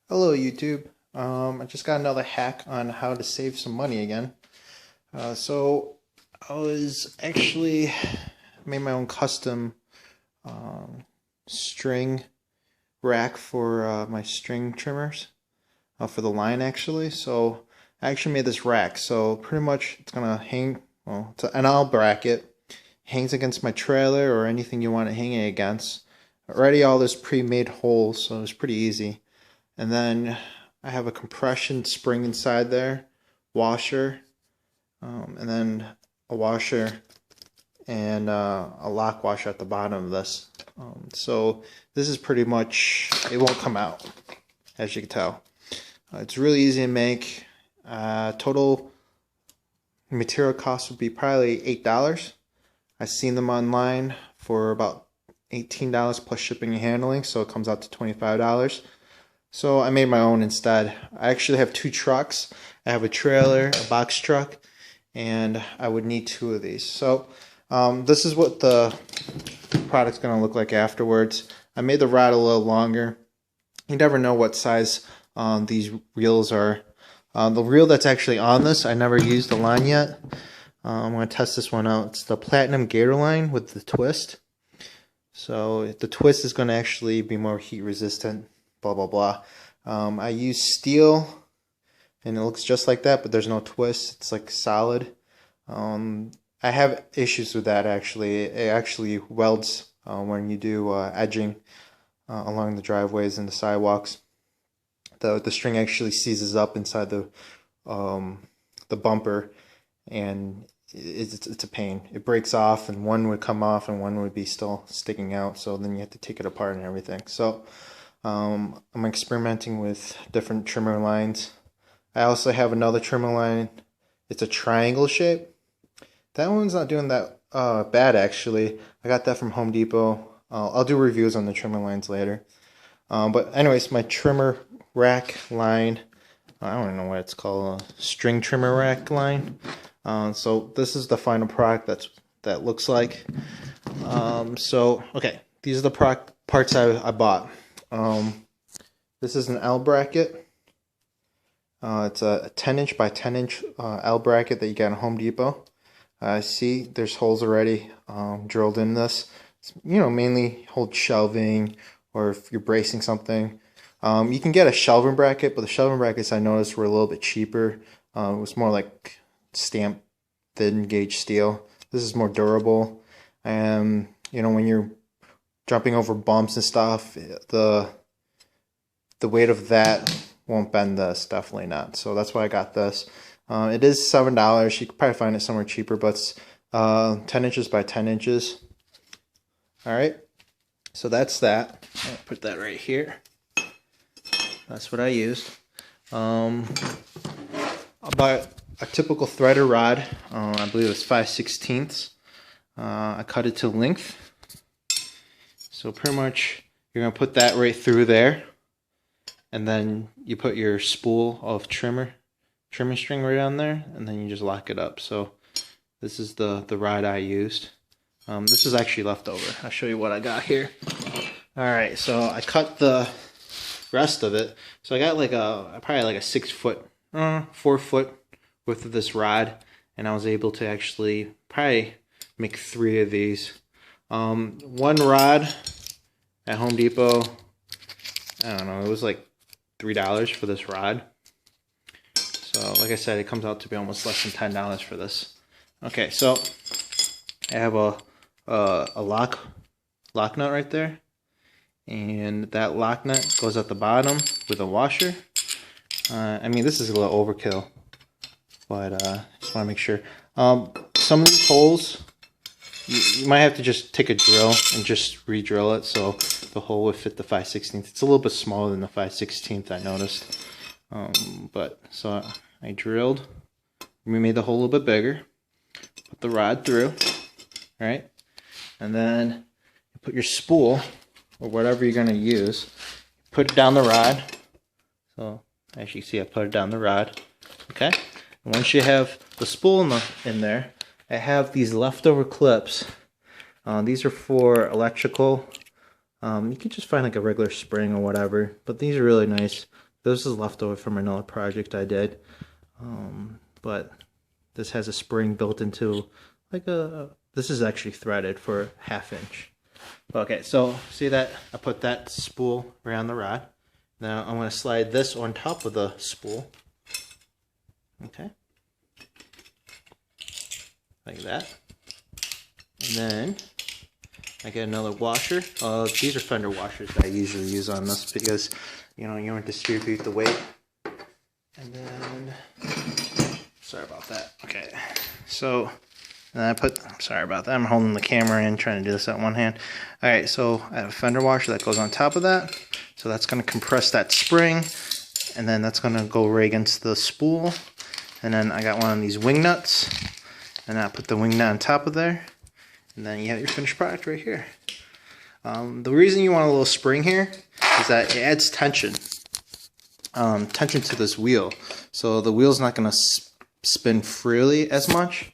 Hello YouTube. I just got another hack on how to save some money again. So I was actually made my own custom um, string rack for my string trimmers for the line actually. So I actually made this rack. So pretty much it's gonna hang. Well, it's an L bracket. Hangs against my trailer or anything you want to hang it against. Already all this pre-made holes, so it's pretty easy. And then I have a compression spring inside there, washer, and then a washer and a lock washer at the bottom of this. So this is pretty much, it won't come out, as you can tell. It's really easy to make. Total material cost would be probably $8. I've seen them online for about $18 plus shipping and handling, so it comes out to $25. So I made my own instead. I actually have two trucks. I have a trailer, a box truck, and I would need two of these. So this is what the product's going to look like afterwards. I made the rod a little longer. You never know what size these reels are. The reel that's actually on this, I never used the line yet. I'm going to test this one out. It's the Platinum Gator line with the twist. So the twist is going to actually be more heat resistant. Blah blah blah. I use steel, and it looks just like that, but there's no twist. It's like solid. I have issues with that actually. It actually welds when you do edging along the driveways and the sidewalks. The string actually seizes up inside the bumper, and it's a pain. It breaks off, and one would come off, and one would be still sticking out. So then you have to take it apart and everything. So I'm experimenting with different trimmer lines. I also have another trimmer line. It's a triangle shape. That one's not doing that bad actually. I got that from Home Depot. I'll do reviews on the trimmer lines later. But anyways, my trimmer rack line. I don't even know what it's called. A string trimmer rack line. So this is the final product that looks like. So okay, these are the parts I bought. This is an L bracket. It's a 10-inch by 10-inch L bracket that you get at Home Depot. See, there's holes already drilled in this. It's, mainly hold shelving, or if you're bracing something. You can get a shelving bracket, but the shelving brackets I noticed were a little bit cheaper. It was more like stamped thin gauge steel. This is more durable, and when you're jumping over bumps and stuff, the weight of that won't bend this, definitely not. So that's why I got this. It is $7. You could probably find it somewhere cheaper, but it's 10 inches by 10 inches. Alright, so that's that. I'll put that right here. That's what I used. I bought a typical threader rod. I believe it's 5/16. I cut it to length. So pretty much you're going to put that right through there, and then you put your spool of trimming string right on there, and then you just lock it up. So this is the rod I used. This is actually left over. I'll show you what I got here. Alright, so I cut the rest of it. So I got probably like a 6 foot, 4 foot width of this rod, and I was able to actually probably make 3 of these. One rod at Home Depot, I don't know, it was like $3 for this rod. So like I said, it comes out to be almost less than $10 for this. Okay, so I have a lock nut right there, and that lock nut goes at the bottom with a washer. I mean, this is a little overkill, but just want to make sure. Some of these holes, you might have to just take a drill and just re-drill it so the hole would fit the 5/16. It's a little bit smaller than the 5/16 I noticed. But so I drilled. We made the hole a little bit bigger. Put the rod through. Alright. And then you put your spool, or whatever you're going to use. Put it down the rod. So as you see, I put it down the rod. Okay. And once you have the spool in there, I have these leftover clips. These are for electrical. You can just find like a regular spring or whatever, but these are really nice. This is leftover from another project I did. But this has a spring built into like this is actually threaded for 1/2 inch. Okay, so see that I put that spool around the rod. Now I'm going to slide this on top of the spool. Okay. Like that. And then I get another washer. These are fender washers that I usually use on this because, you know, you want to distribute the weight. And then, sorry about that. Okay, so sorry about that. I'm holding the camera in, trying to do this at one hand. All right, so I have a fender washer that goes on top of that. So that's going to compress that spring, and then that's going to go right against the spool. And then I got one of these wing nuts, and I put the wing nut on top of there. And then you have your finished product right here. The reason you want a little spring here is that it adds tension. Tension to this wheel. So the wheel's not going to spin freely as much.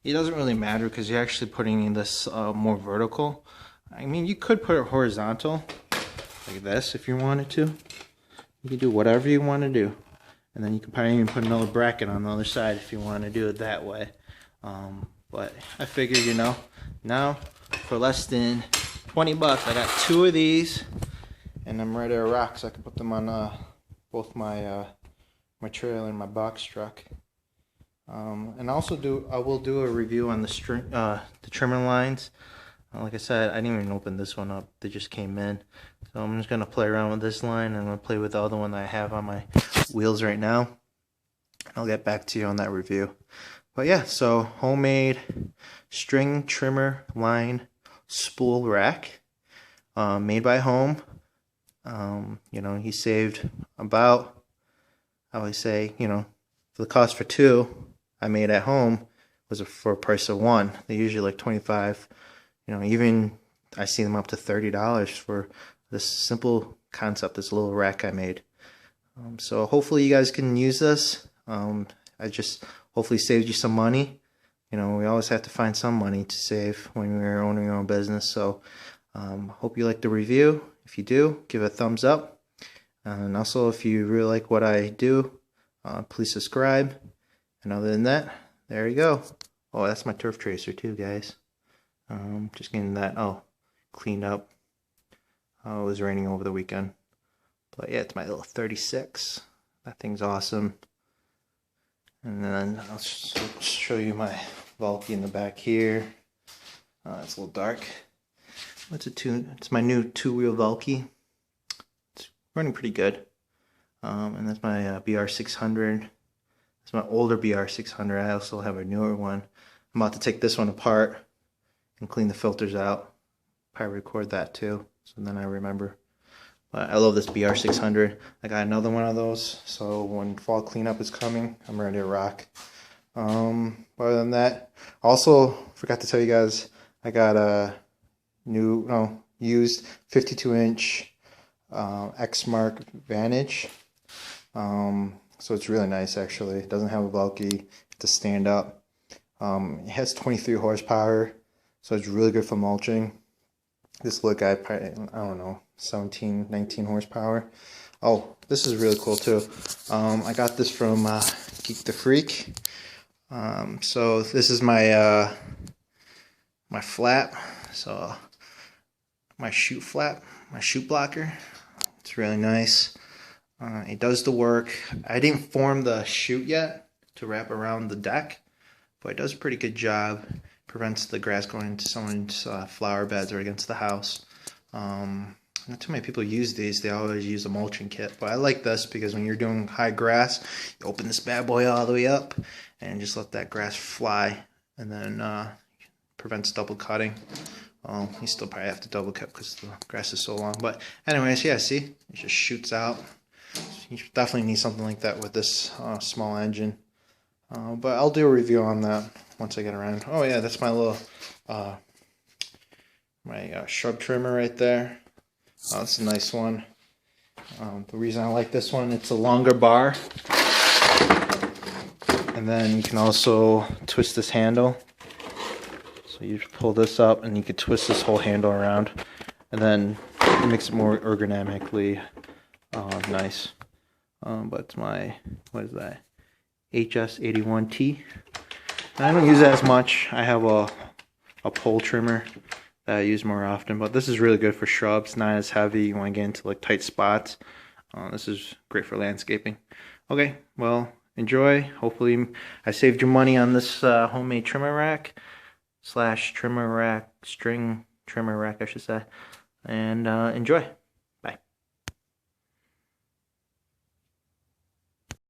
It doesn't really matter because you're actually putting this more vertical. I mean, you could put it horizontal like this if you wanted to. You can do whatever you want to do. And then you can probably even put another bracket on the other side if you want to do it that way. But I figured, you know, now for less than 20 bucks, I got 2 of these, and I'm ready to rock. So I can put them on both my my trailer and my box truck. And also I will do a review on the trimmer lines. Like I said, I didn't even open this one up. They just came in. So I'm just gonna play around with this line, and I'm gonna play with the other one that I have on my wheels right now. I'll get back to you on that review. But yeah, so homemade string trimmer line spool rack, made by home. You know, he saved about, I would say, you know, for the cost for 2 I made at home was for a price of 1. They're usually like 25. You know, even I see them up to $30 for this simple concept, this little rack I made. So hopefully you guys can use this. I just hopefully saved you some money. You know, we always have to find some money to save when we're owning our own business. So hope you like the review. If you do, give it a thumbs up. And also, if you really like what I do, please subscribe. And other than that, there you go. Oh, that's my turf tracer too, guys. Just getting that cleaned up. It was raining over the weekend. But yeah, it's my little 36. That thing's awesome. And then I'll show you my Vulky in the back here. It's a little dark. It's my new 2-wheel Vulky. It's running pretty good. And that's my BR600. It's my older BR600. I also have a newer one. I'm about to take this one apart and clean the filters out. Probably record that too, so then I remember. But I love this BR600. I got another one of those, so when fall cleanup is coming, I'm ready to rock. Other than that, also forgot to tell you guys, I got a used 52-inch X-Mark Vantage. So it's really nice actually. It doesn't have a bulky to stand up. It has 23 horsepower, so it's really good for mulching. This little guy, probably, I don't know, 17, 19 horsepower. Oh, this is really cool too. I got this from Geek the Freak. So this is my my flap. So my chute flap, my chute blocker. It's really nice. It does the work. I didn't form the chute yet to wrap around the deck, but it does a pretty good job. Prevents the grass going into someone's flower beds or against the house. Not too many people use these. They always use a mulching kit, but I like this because when you're doing high grass, you open this bad boy all the way up and just let that grass fly, and then prevents double cutting. You still probably have to double cut because the grass is so long, but anyways, yeah, see, it just shoots out. You definitely need something like that with this small engine. But I'll do a review on that once I get around. Oh yeah, that's my little shrub trimmer right there. Oh, that's a nice one. The reason I like this one, it's a longer bar, and then you can also twist this handle. So you just pull this up, and you can twist this whole handle around, and then it makes it more ergonomically nice. but it's my, what is that, HS81T. I don't use it as much. I have a pole trimmer that I use more often, but this is really good for shrubs. Not as heavy. You want to get into like tight spots. This is great for landscaping. Okay, well, enjoy. Hopefully I saved you money on this homemade trimmer rack / trimmer rack, string trimmer rack, I should say. And enjoy.